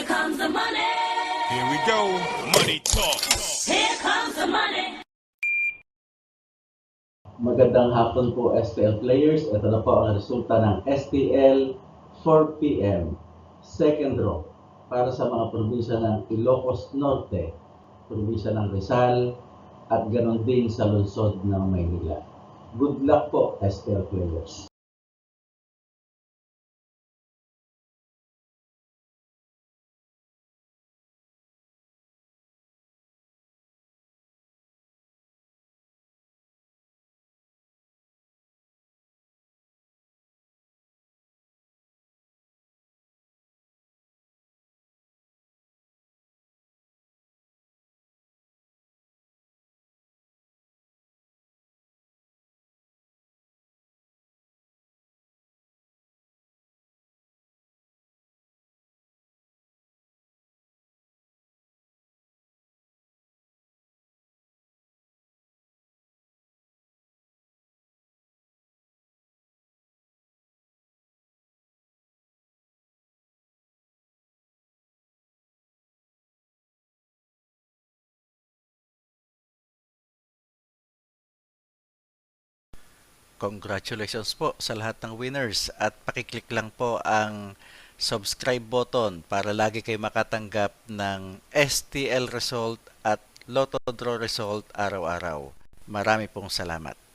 comes the money. Here we go, money talk. Here comes the money. Magandang hapon po STL players. Ito na po ang resulta ng STL 4 PM. Second draw para sa mga probinsya ng Ilocos Norte, probinsya ng Rizal, at ganon din sa lungsod ng Maynila. Good luck po STL players. Congratulations po sa lahat ng winners at pakiclick lang po ang subscribe button para lagi kayo makatanggap ng STL result at Lotto Draw result araw-araw. Marami pong salamat.